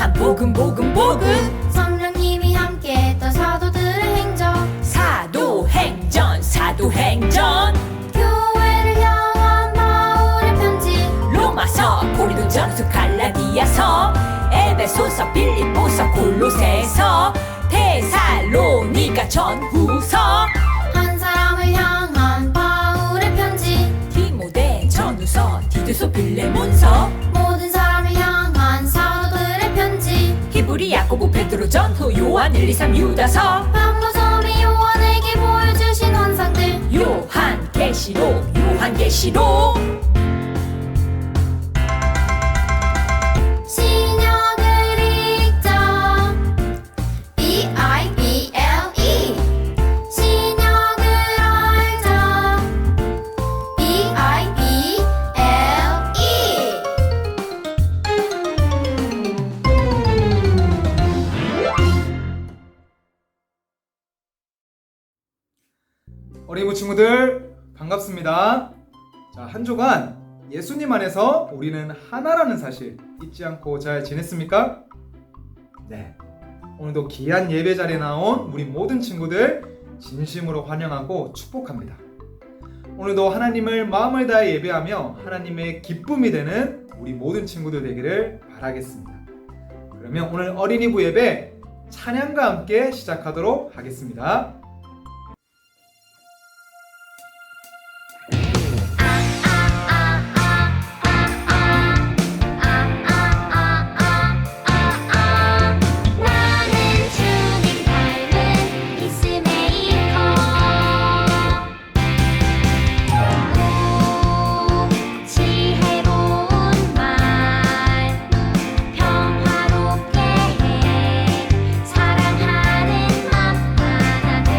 요한 복음 복음 복음. 성령님이 함께했던 사도들의 행적. 사도행전 사도행전. 교회를 향한 바울의 편지. 로마서 고린도전서 갈라디아서 에베소서 빌립보서 골로새서 데살로니가 전후서. 한 사람을 향한 바울의 편지. 디모데 전후서 디도서 빌레몬서. 모든 사람을 향한 사도들의 편지. 히브리 야고보 베드로 전후 요한 1, 2, 3 유다서. 박모섬이 요한에게 보여주신 환상들. 요한계시록 요한계시록. 신약을 읽자. B-I-B-L-E. 신약을 알자. B-I-B-L-E. 어린이부 친구들 반갑습니다. 자, 한 주간 예수님 안에서 우리는 하나라는 사실 잊지 않고 잘 지냈습니까? 네. 오늘도 귀한 예배 자리에 나온 우리 모든 친구들 진심으로 환영하고 축복합니다. 오늘도 하나님을 마음을 다해 예배하며 하나님의 기쁨이 되는 우리 모든 친구들 되기를 바라겠습니다. 그러면 오늘 어린이부 예배 찬양과 함께 시작하도록 하겠습니다. 나는 주님 닮은 이스메이커. 지혜로운 말 평화롭게 해. 사랑하는 맘 하나 돼.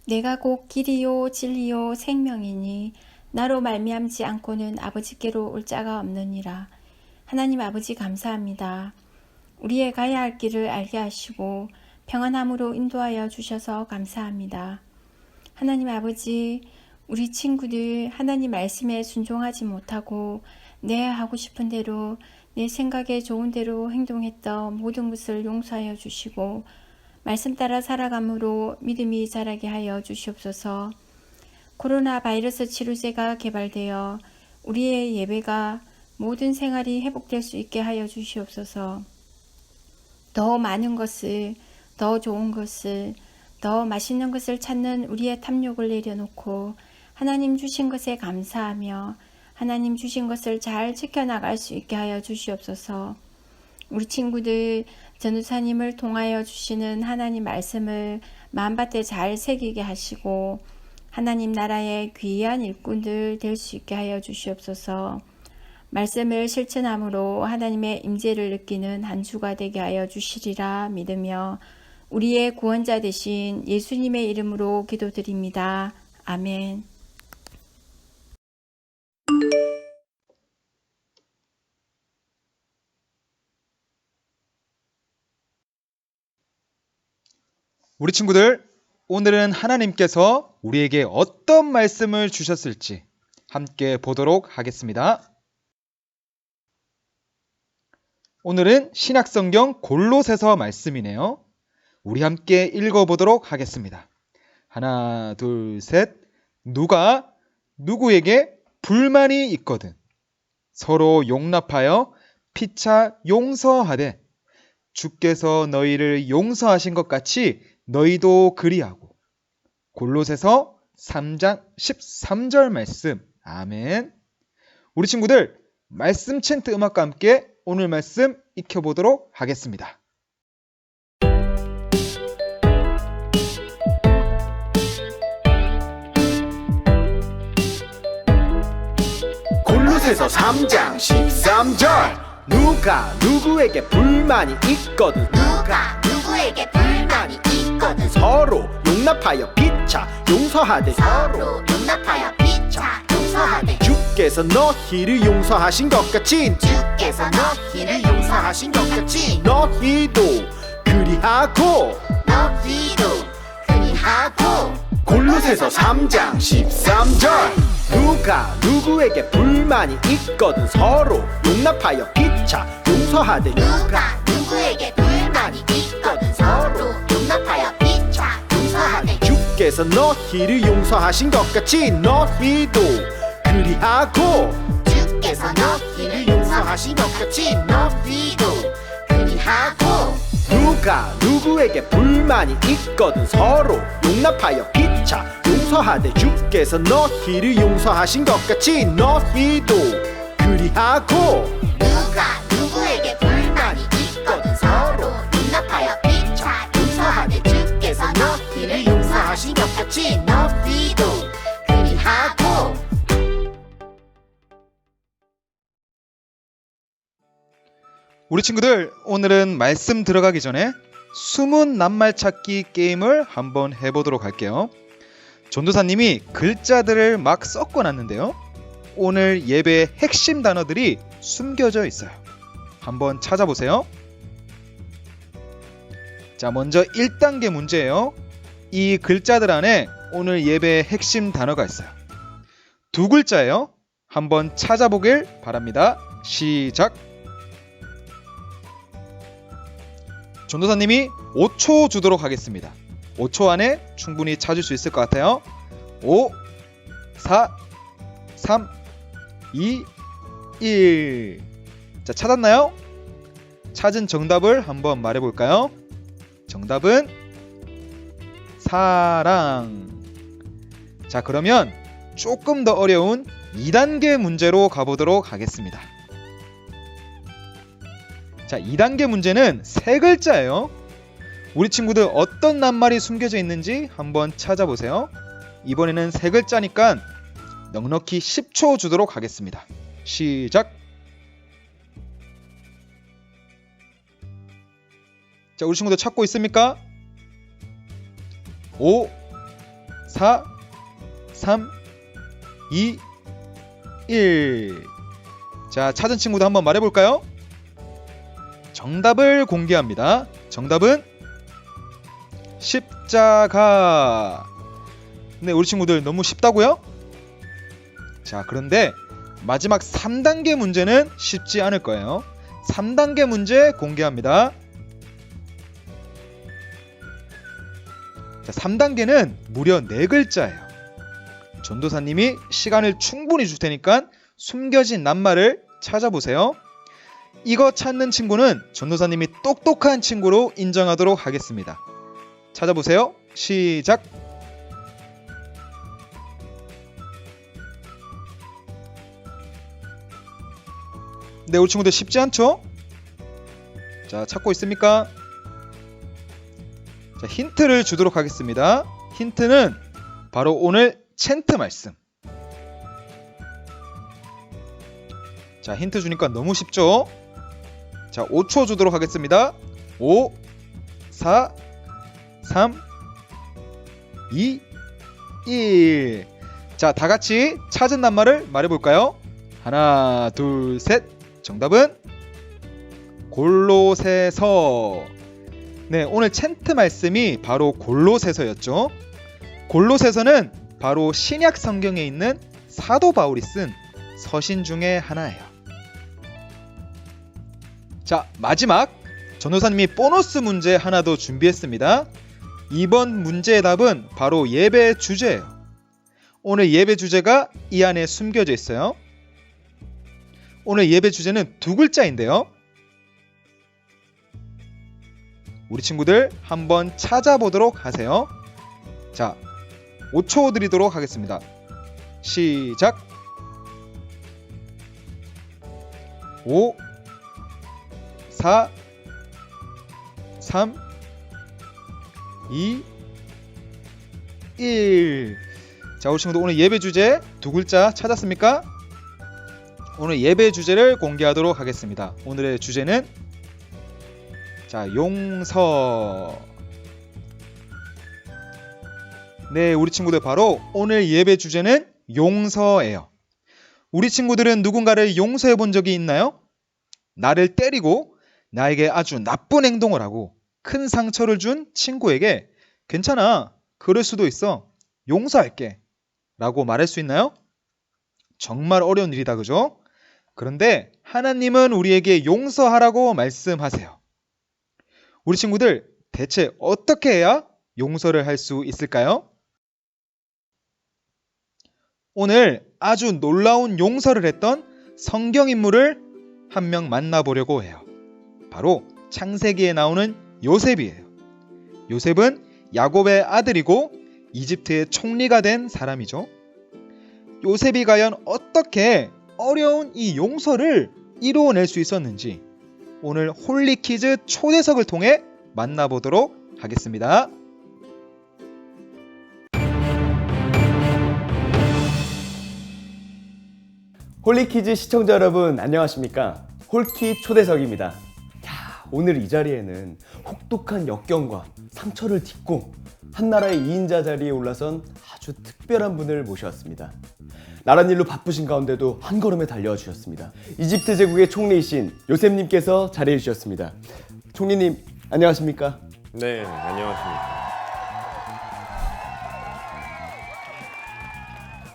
내가 곧 길이요 진리요 생명이니 나로 말미암지 않고는 아버지께로 올 자가 없느니라. 하나님 아버지 감사합니다. 우리의 가야 할 길을 알게 하시고 평안함으로 인도하여 주셔서 감사합니다. 하나님 아버지, 우리 친구들 하나님 말씀에 순종하지 못하고 내 하고 싶은 대로 내 생각에 좋은 대로 행동했던 모든 것을 용서하여 주시고 말씀 따라 살아감으로 믿음이 자라게 하여 주시옵소서. 코로나 바이러스 치료제가 개발되어 우리의 예배가 모든 생활이 회복될 수 있게 하여 주시옵소서. 더 많은 것을, 더 좋은 것을, 더 맛있는 것을 찾는 우리의 탐욕을 내려놓고 하나님 주신 것에 감사하며 하나님 주신 것을 잘 지켜나갈 수 있게 하여 주시옵소서. 우리 친구들 전도사님을 통하여 주시는 하나님 말씀을 마음밭에 잘 새기게 하시고 하나님 나라의 귀한 일꾼들 될 수 있게 하여 주시옵소서. 말씀을 실천함으로 하나님의 임재를 느끼는 한 주가 되게 하여 주시리라 믿으며 우리의 구원자 되신 예수님의 이름으로 기도드립니다. 아멘. 우리 친구들, 오늘은 하나님께서 우리에게 어떤 말씀을 주셨을지 함께 보도록 하겠습니다. 오늘은 신약성경 골로새서 말씀이네요. 우리 함께 읽어보도록 하겠습니다. 하나, 둘, 셋. 누가 누구에게 불만이 있거든 서로 용납하여 피차 용서하되 주께서 너희를 용서하신 것 같이 너희도 그리하고. 골로새서 3장 13절 말씀. 아멘. 우리 친구들, 말씀 챈트 음악과 함께 오늘 말씀 익혀보도록 하겠습니다. 골로새서 3장 13절. 누가 누구에게 불만이 있거든 누가 누구에게 불만이 있거든 서로 용납하여 피차 용서하되 서로 용납하여 피차 용서하되 주께서 너희를 용서하신 것 같이 주께서 너희를 용서하신 것 같이 너희도 그리하고 너희도 그리하고. 골로새서 3장 13절. 누가 누구에게 불만이 있거든 서로 용납하여 피차 용서하되 누가 누구에게 불만이 있거든 서로 용납하여 피차 용서하되 주께서 너희를 용서하신 것 같이 너희도 그리하고 주께서 너희를 용서하신 것 같이 너희도 그리하고. 누가 누구에게 불만이 있거든 서로 용납하여 피차 용서하되 주께서 너희를 용서하신 것 같이 너희도 그리하고. 누가 누구에게 불만이 있거든 서로 용납하여 피차 용서하되 주께서 너희를 용서하신 것 같이 너희도 그리하고. 우리 친구들, 오늘은 말씀 들어가기 전에 숨은 낱말 찾기 게임을 한번 해보도록 할게요. 전도사님이 글자들을 막 섞어놨는데요. 오늘 예배의 핵심 단어들이 숨겨져 있어요. 한번 찾아보세요. 자, 먼저 1단계 문제예요. 이 글자들 안에 오늘 예배의 핵심 단어가 있어요. 두 글자예요. 한번 찾아보길 바랍니다. 시작. 전도사님이 5초 주도록 하겠습니다. 5초 안에 충분히 찾을 수 있을 것 같아요. 5, 4, 3, 2, 1. 자, 찾았나요? 찾은 정답을 한번 말해볼까요? 정답은 사랑. 자, 그러면 조금 더 어려운 2단계 문제로 가보도록 하겠습니다. 자, 2단계 문제는 세 글자예요. 우리 친구들 어떤 낱말이 숨겨져 있는지 한번 찾아보세요. 이번에는 세 글자니까 넉넉히 10초 주도록 하겠습니다. 시작. 자, 우리 친구들 찾고 있습니까? 5, 4, 3, 2, 1. 자, 찾은 친구도 한번 말해볼까요? 정답을 공개합니다. 정답은 십자가. 네, 우리 친구들 너무 쉽다고요? 자, 그런데 마지막 3단계 문제는 쉽지 않을 거예요. 3단계 문제 공개합니다. 자, 3단계는 무려 4글자예요. 전도사님이 시간을 충분히 줄 테니까 숨겨진 낱말을 찾아보세요. 이거 찾는 친구는 전도사님이 똑똑한 친구로 인정하도록 하겠습니다. 찾아보세요. 시작! 네, 우리 친구들 쉽지 않죠? 자, 찾고 있습니까? 자, 힌트를 주도록 하겠습니다. 힌트는 바로 오늘 챈트 말씀. 자, 힌트 주니까 너무 쉽죠? 자, 5초 주도록 하겠습니다. 5, 4, 3, 2, 1. 자, 다 같이 찾은 낱말을 말해볼까요? 하나, 둘, 셋. 정답은 골로새서. 네, 오늘 챈트 말씀이 바로 골로새서였죠. 골로새서는 바로 신약 성경에 있는 사도 바울이 쓴 서신 중에 하나예요. 자, 마지막 전도사님이 보너스 문제 하나 더 준비했습니다. 이번 문제의 답은 바로 예배 주제예요. 오늘 예배 주제가 이 안에 숨겨져 있어요. 오늘 예배 주제는 2글자인데요. 우리 친구들 한번 찾아보도록 하세요. 자, 5초 드리도록 하겠습니다. 시작! 5, 4, 3, 2, 1. 자, 우리 친구들 오늘 예배 주제 2글자 찾았습니까? 오늘 예배 주제를 공개하도록 하겠습니다. 오늘의 주제는 자, 용서. 네, 우리 친구들 바로 오늘 예배 주제는 용서예요. 우리 친구들은 누군가를 용서해 본 적이 있나요? 나를 때리고 나에게 아주 나쁜 행동을 하고 큰 상처를 준 친구에게 괜찮아, 그럴 수도 있어, 용서할게 라고 말할 수 있나요? 정말 어려운 일이다, 그죠? 그런데 하나님은 우리에게 용서하라고 말씀하세요. 우리 친구들 대체 어떻게 해야 용서를 할 수 있을까요? 오늘 아주 놀라운 용서를 했던 성경 인물을 한 명 만나보려고 해요. 바로 창세기에 나오는 요셉이에요. 요셉은 야곱의 아들이고 이집트의 총리가 된 사람이죠. 요셉이 과연 어떻게 어려운 이 용서를 이루어낼 수 있었는지 오늘 홀리퀴즈 초대석을 통해 만나보도록 하겠습니다. 홀리퀴즈 시청자 여러분 안녕하십니까? 홀키 초대석입니다. 오늘 이 자리에는 혹독한 역경과 상처를 딛고 한나라의 2인자 자리에 올라선 아주 특별한 분을 모셔왔습니다. 나란 일로 바쁘신 가운데도 한 걸음에 달려와 주셨습니다. 이집트 제국의 총리이신 요셉님께서 자리해 주셨습니다. 총리님 안녕하십니까? 네, 안녕하십니까.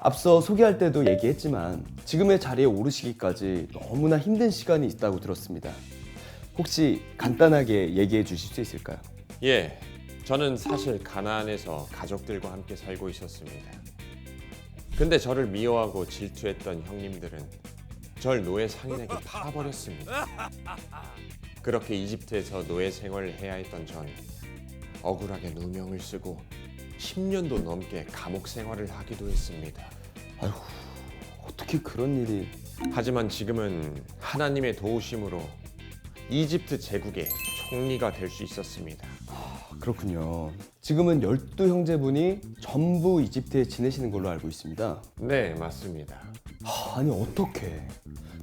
앞서 소개할 때도 얘기했지만 지금의 자리에 오르시기까지 너무나 힘든 시간이 있다고 들었습니다. 혹시 간단하게 얘기해 주실 수 있을까요? 예, 저는 사실 가나안에서 가족들과 함께 살고 있었습니다. 근데 저를 미워하고 질투했던 형님들은 절 노예 상인에게 팔아버렸습니다. 그렇게 이집트에서 노예 생활을 해야 했던 전 억울하게 누명을 쓰고 10년도 넘게 감옥 생활을 하기도 했습니다. 아휴, 어떻게 그런 일이... 하지만 지금은 하나님의 도우심으로 이집트 제국의 총리가 될 수 있었습니다. 그렇군요. 지금은 12형제분이 전부 이집트에 지내시는 걸로 알고 있습니다. 네, 맞습니다. 아니 어떻게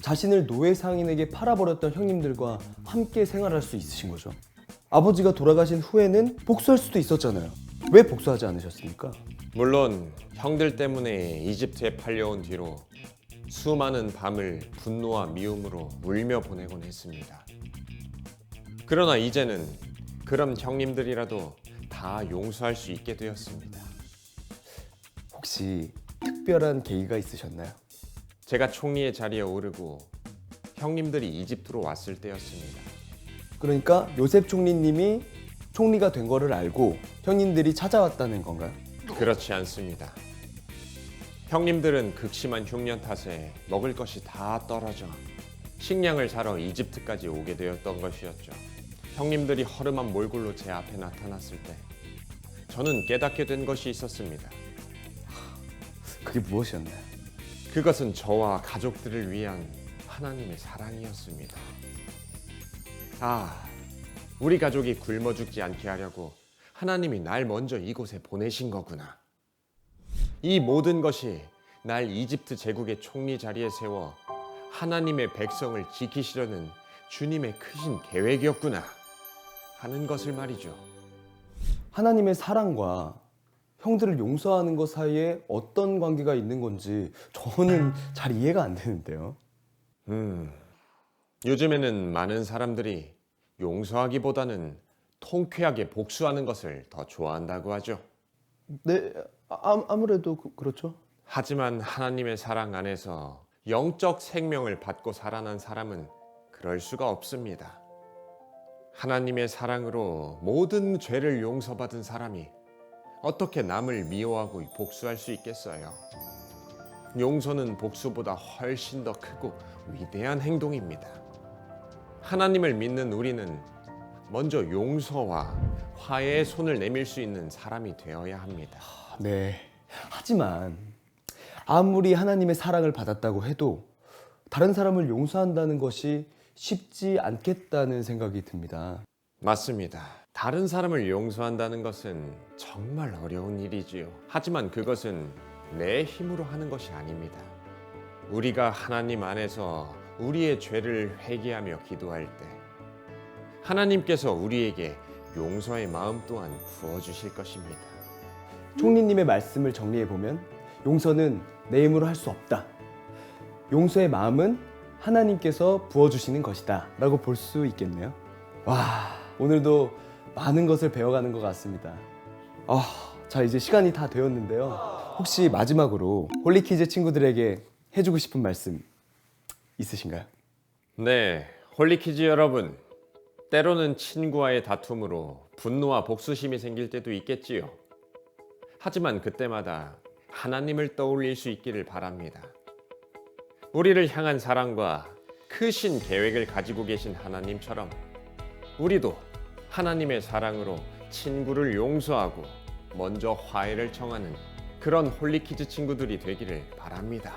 자신을 노예 상인에게 팔아버렸던 형님들과 함께 생활할 수 있으신 거죠? 아버지가 돌아가신 후에는 복수할 수도 있었잖아요. 왜 복수하지 않으셨습니까? 물론 형들 때문에 이집트에 팔려온 뒤로 수많은 밤을 분노와 미움으로 울며 보내곤 했습니다. 그러나 이제는 그런 형님들이라도 다 용서할 수 있게 되었습니다. 혹시 특별한 계기가 있으셨나요? 제가 총리의 자리에 오르고 형님들이 이집트로 왔을 때였습니다. 그러니까 요셉 총리님이 총리가 된 거를 알고 형님들이 찾아왔다는 건가요? 그렇지 않습니다. 형님들은 극심한 흉년 탓에 먹을 것이 다 떨어져 식량을 사러 이집트까지 오게 되었던 것이었죠. 형님들이 허름한 몰골로 제 앞에 나타났을 때 저는 깨닫게 된 것이 있었습니다. 그게 무엇이었나요? 그것은 저와 가족들을 위한 하나님의 사랑이었습니다. 우리 가족이 굶어 죽지 않게 하려고 하나님이 날 먼저 이곳에 보내신 거구나. 이 모든 것이 날 이집트 제국의 총리 자리에 세워 하나님의 백성을 지키시려는 주님의 크신 계획이었구나 하는 것을 말이죠. 하나님의 사랑과 형들을 용서하는 것 사이에 어떤 관계가 있는 건지 저는 잘 이해가 안 되는데요. 요즘에는 많은 사람들이 용서하기보다는 통쾌하게 복수하는 것을 더 좋아한다고 하죠. 네, 아무래도 그렇죠. 하지만 하나님의 사랑 안에서 영적 생명을 받고 살아난 사람은 그럴 수가 없습니다. 하나님의 사랑으로 모든 죄를 용서받은 사람이 어떻게 남을 미워하고 복수할 수 있겠어요? 용서는 복수보다 훨씬 더 크고 위대한 행동입니다. 하나님을 믿는 우리는 먼저 용서와 화해의 손을 내밀 수 있는 사람이 되어야 합니다. 네. 하지만 아무리 하나님의 사랑을 받았다고 해도 다른 사람을 용서한다는 것이 쉽지 않겠다는 생각이 듭니다. 맞습니다. 다른 사람을 용서한다는 것은 정말 어려운 일이지요. 하지만 그것은 내 힘으로 하는 것이 아닙니다. 우리가 하나님 안에서 우리의 죄를 회개하며 기도할 때 하나님께서 우리에게 용서의 마음 또한 부어주실 것입니다. 총리님의 말씀을 정리해보면 용서는 내 힘으로 할 수 없다. 용서의 마음은 하나님께서 부어주시는 것이다 라고 볼 수 있겠네요. 와, 오늘도 많은 것을 배워가는 것 같습니다. 자, 이제 시간이 다 되었는데요. 혹시 마지막으로 홀리키즈 친구들에게 해주고 싶은 말씀 있으신가요? 네, 홀리키즈 여러분, 때로는 친구와의 다툼으로 분노와 복수심이 생길 때도 있겠지요. 하지만 그때마다 하나님을 떠올릴 수 있기를 바랍니다. 우리를 향한 사랑과 크신 계획을 가지고 계신 하나님처럼 우리도 하나님의 사랑으로 친구를 용서하고 먼저 화해를 청하는 그런 홀리키즈 친구들이 되기를 바랍니다.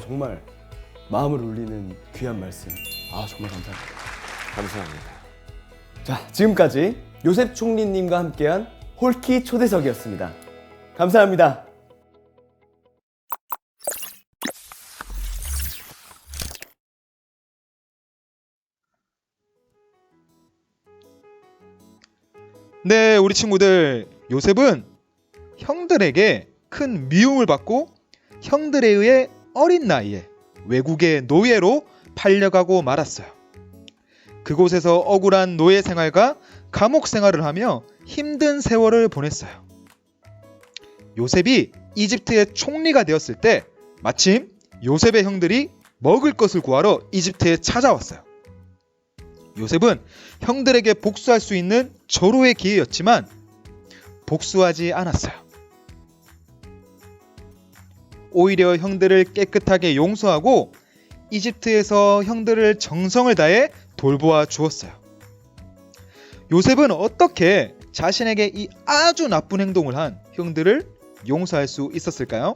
정말 마음을 울리는 귀한 말씀. 정말 감사합니다. 감사합니다. 자, 지금까지 요셉 총리님과 함께한 홀키 초대석이었습니다. 감사합니다. 네, 우리 친구들, 요셉은 형들에게 큰 미움을 받고 형들에 의해 어린 나이에 외국의 노예로 팔려가고 말았어요. 그곳에서 억울한 노예 생활과 감옥 생활을 하며 힘든 세월을 보냈어요. 요셉이 이집트의 총리가 되었을 때 마침 요셉의 형들이 먹을 것을 구하러 이집트에 찾아왔어요. 요셉은 형들에게 복수할 수 있는 절호의 기회였지만 복수하지 않았어요. 오히려 형들을 깨끗하게 용서하고 이집트에서 형들을 정성을 다해 돌보아 주었어요. 요셉은 어떻게 자신에게 이 아주 나쁜 행동을 한 형들을 용서할 수 있었을까요?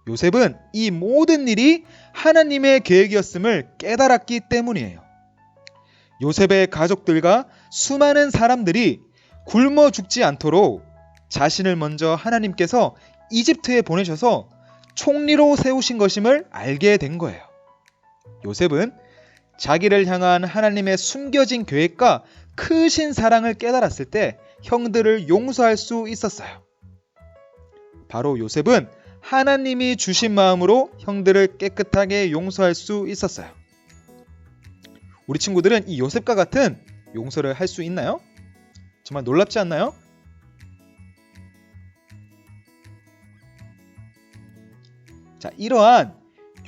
요셉은 이 모든 일이 하나님의 계획이었음을 깨달았기 때문이에요. 요셉의 가족들과 수많은 사람들이 굶어 죽지 않도록 자신을 먼저 하나님께서 이집트에 보내셔서 총리로 세우신 것임을 알게 된 거예요. 요셉은 자기를 향한 하나님의 숨겨진 계획과 크신 사랑을 깨달았을 때 형들을 용서할 수 있었어요. 바로 요셉은 하나님이 주신 마음으로 형들을 깨끗하게 용서할 수 있었어요. 우리 친구들은 이 요셉과 같은 용서를 할 수 있나요? 정말 놀랍지 않나요? 자, 이러한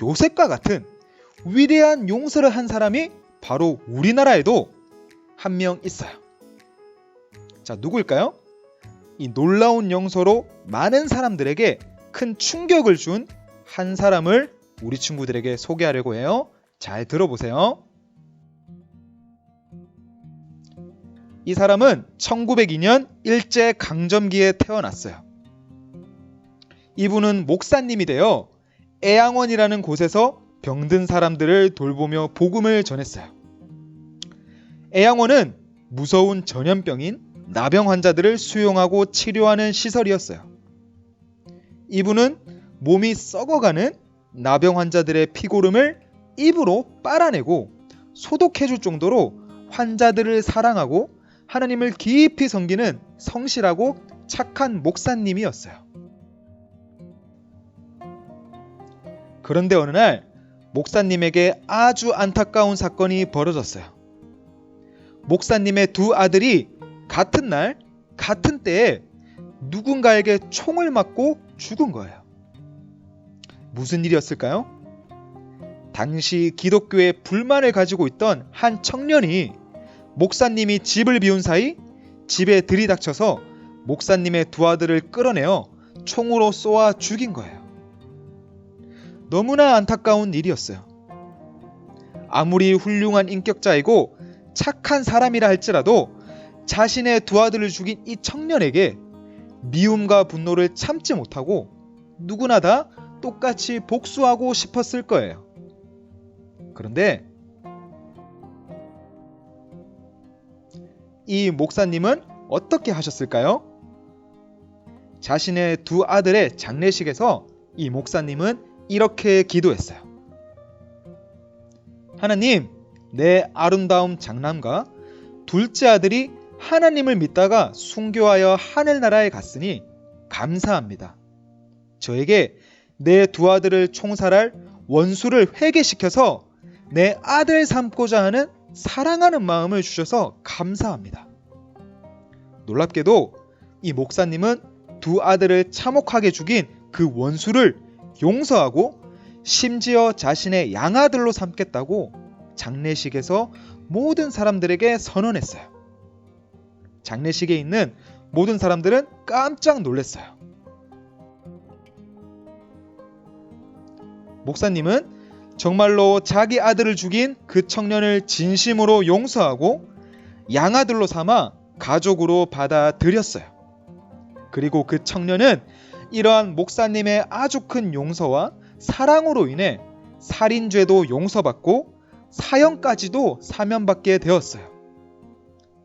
요셉과 같은 위대한 용서를 한 사람이 바로 우리나라에도 한 명 있어요. 자, 누구일까요? 이 놀라운 용서로 많은 사람들에게 큰 충격을 준 한 사람을 우리 친구들에게 소개하려고 해요. 잘 들어보세요. 이 사람은 1902년 일제강점기에 태어났어요. 이분은 목사님이 되어 애양원이라는 곳에서 병든 사람들을 돌보며 복음을 전했어요. 애양원은 무서운 전염병인 나병 환자들을 수용하고 치료하는 시설이었어요. 이분은 몸이 썩어가는 나병 환자들의 피고름을 입으로 빨아내고 소독해줄 정도로 환자들을 사랑하고 하나님을 깊이 섬기는 성실하고 착한 목사님이었어요. 그런데 어느 날 목사님에게 아주 안타까운 사건이 벌어졌어요. 목사님의 두 아들이 같은 날, 같은 때에 누군가에게 총을 맞고 죽은 거예요. 무슨 일이었을까요? 당시 기독교에 불만을 가지고 있던 한 청년이 목사님이 집을 비운 사이 집에 들이닥쳐서 목사님의 두 아들을 끌어내어 총으로 쏘아 죽인 거예요. 너무나 안타까운 일이었어요. 아무리 훌륭한 인격자이고 착한 사람이라 할지라도 자신의 두 아들을 죽인 이 청년에게 미움과 분노를 참지 못하고 누구나 다 똑같이 복수하고 싶었을 거예요. 그런데 이 목사님은 어떻게 하셨을까요? 자신의 두 아들의 장례식에서 이 목사님은 이렇게 기도했어요. 하나님, 내 아름다운 장남과 둘째 아들이 하나님을 믿다가 순교하여 하늘나라에 갔으니 감사합니다. 저에게 내 두 아들을 총살할 원수를 회개시켜서 내 아들 삼고자 하는 사랑하는 마음을 주셔서 감사합니다. 놀랍게도 이 목사님은 두 아들을 참혹하게 죽인 그 원수를 용서하고 심지어 자신의 양아들로 삼겠다고 장례식에서 모든 사람들에게 선언했어요. 장례식에 있는 모든 사람들은 깜짝 놀랐어요. 목사님은 정말로 자기 아들을 죽인 그 청년을 진심으로 용서하고 양아들로 삼아 가족으로 받아들였어요. 그리고 그 청년은 이러한 목사님의 아주 큰 용서와 사랑으로 인해 살인죄도 용서받고 사형까지도 사면받게 되었어요.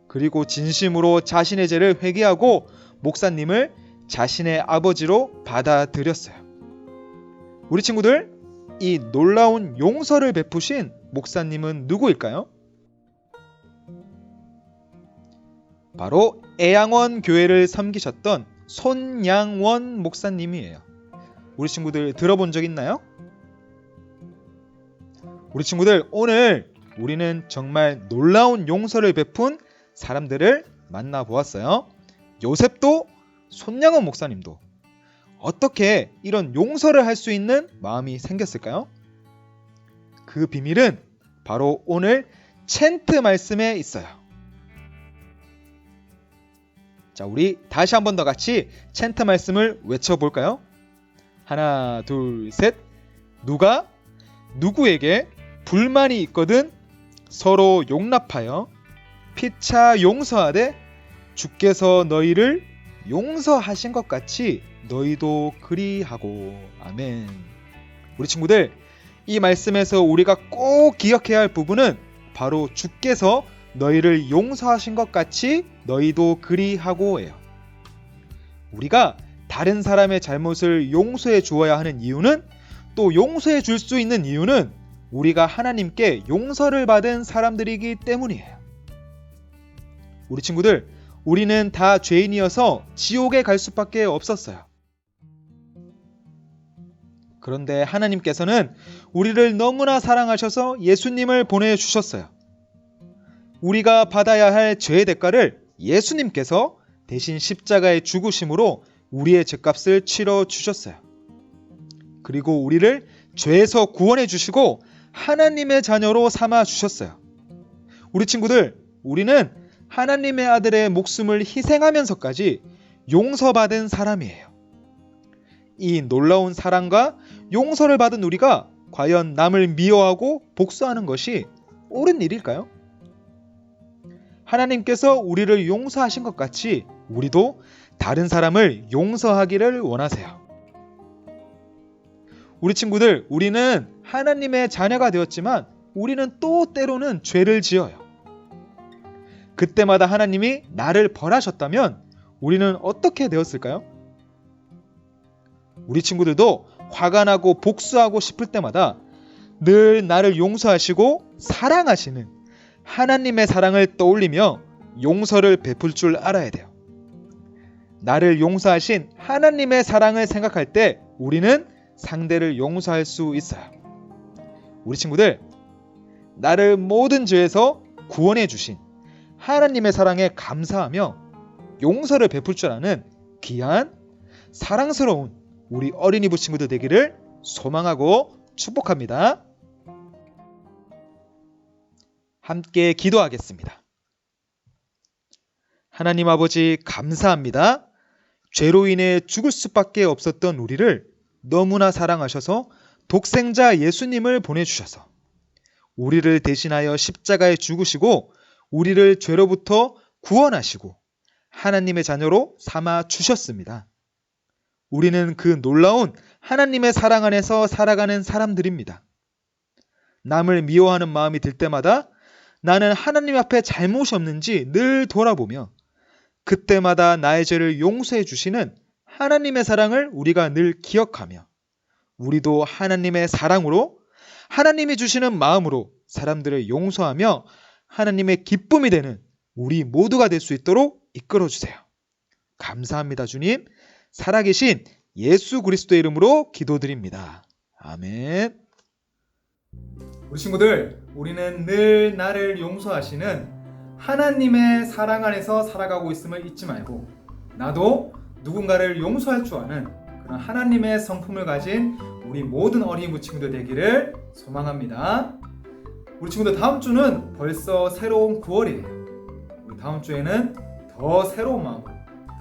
그리고 진심으로 자신의 죄를 회개하고 목사님을 자신의 아버지로 받아들였어요. 우리 친구들, 이 놀라운 용서를 베푸신 목사님은 누구일까요? 바로 애양원 교회를 섬기셨던 손양원 목사님이에요. 우리 친구들 들어본 적 있나요? 우리 친구들, 오늘 우리는 정말 놀라운 용서를 베푼 사람들을 만나보았어요. 요셉도 손양원 목사님도 어떻게 이런 용서를 할 수 있는 마음이 생겼을까요? 그 비밀은 바로 오늘 챈트 말씀에 있어요. 자, 우리 다시 한 번 더 같이 챈트 말씀을 외쳐볼까요? 하나, 둘, 셋. 누가 누구에게 불만이 있거든 서로 용납하여 피차 용서하되 주께서 너희를 용서하신 것 같이 너희도 그리하고. 아멘. 우리 친구들, 이 말씀에서 우리가 꼭 기억해야 할 부분은 바로 주께서 너희를 용서하신 것 같이 너희도 그리하고예요. 우리가 다른 사람의 잘못을 용서해 주어야 하는 이유는, 또 용서해 줄 수 있는 이유는 우리가 하나님께 용서를 받은 사람들이기 때문이에요. 우리 친구들, 우리는 다 죄인이어서 지옥에 갈 수밖에 없었어요. 그런데 하나님께서는 우리를 너무나 사랑하셔서 예수님을 보내주셨어요. 우리가 받아야 할 죄의 대가를 예수님께서 대신 십자가에 죽으심으로 우리의 죄값을 치러주셨어요. 그리고 우리를 죄에서 구원해 주시고 하나님의 자녀로 삼아 주셨어요. 우리 친구들, 우리는 하나님의 아들의 목숨을 희생하면서까지 용서받은 사람이에요. 이 놀라운 사랑과 용서를 받은 우리가 과연 남을 미워하고 복수하는 것이 옳은 일일까요? 하나님께서 우리를 용서하신 것 같이 우리도 다른 사람을 용서하기를 원하세요. 우리 친구들, 우리는 하나님의 자녀가 되었지만 우리는 또 때로는 죄를 지어요. 그때마다 하나님이 나를 벌하셨다면 우리는 어떻게 되었을까요? 우리 친구들도 화가 나고 복수하고 싶을 때마다 늘 나를 용서하시고 사랑하시는 하나님의 사랑을 떠올리며 용서를 베풀 줄 알아야 돼요. 나를 용서하신 하나님의 사랑을 생각할 때 우리는 상대를 용서할 수 있어요. 우리 친구들, 나를 모든 죄에서 구원해 주신 하나님의 사랑에 감사하며 용서를 베풀 줄 아는 귀한 사랑스러운 우리 어린이부 친구들 되기를 소망하고 축복합니다. 함께 기도하겠습니다. 하나님 아버지, 감사합니다. 죄로 인해 죽을 수밖에 없었던 우리를 너무나 사랑하셔서 독생자 예수님을 보내주셔서 우리를 대신하여 십자가에 죽으시고 우리를 죄로부터 구원하시고 하나님의 자녀로 삼아 주셨습니다. 우리는 그 놀라운 하나님의 사랑 안에서 살아가는 사람들입니다. 남을 미워하는 마음이 들 때마다 나는 하나님 앞에 잘못이 없는지 늘 돌아보며 그때마다 나의 죄를 용서해 주시는 하나님의 사랑을 우리가 늘 기억하며 우리도 하나님의 사랑으로 하나님이 주시는 마음으로 사람들을 용서하며 하나님의 기쁨이 되는 우리 모두가 될 수 있도록 이끌어 주세요. 감사합니다, 주님. 살아계신 예수 그리스도의 이름으로 기도드립니다. 아멘. 우리 친구들, 우리는 늘 나를 용서하시는 하나님의 사랑 안에서 살아가고 있음을 잊지 말고 나도 누군가를 용서할 줄 아는 그런 하나님의 성품을 가진 우리 모든 어린이부 친구들 되기를 소망합니다. 우리 친구들, 다음 주는 벌써 새로운 9월이에요. 우리 다음 주에는 더 새로운 마음,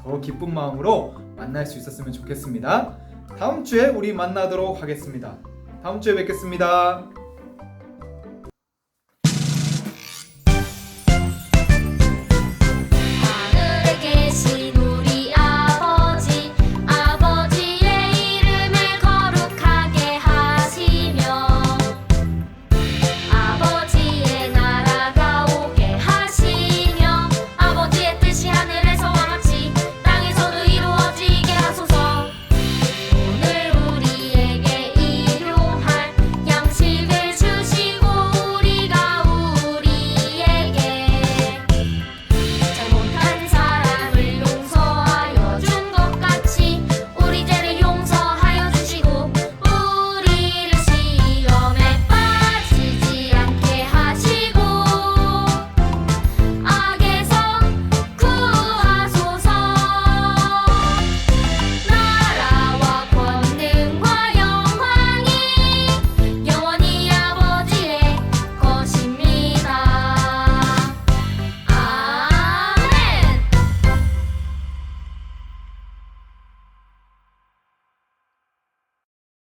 더 기쁜 마음으로 만날 수 있었으면 좋겠습니다. 다음 주에 우리 만나도록 하겠습니다. 다음 주에 뵙겠습니다.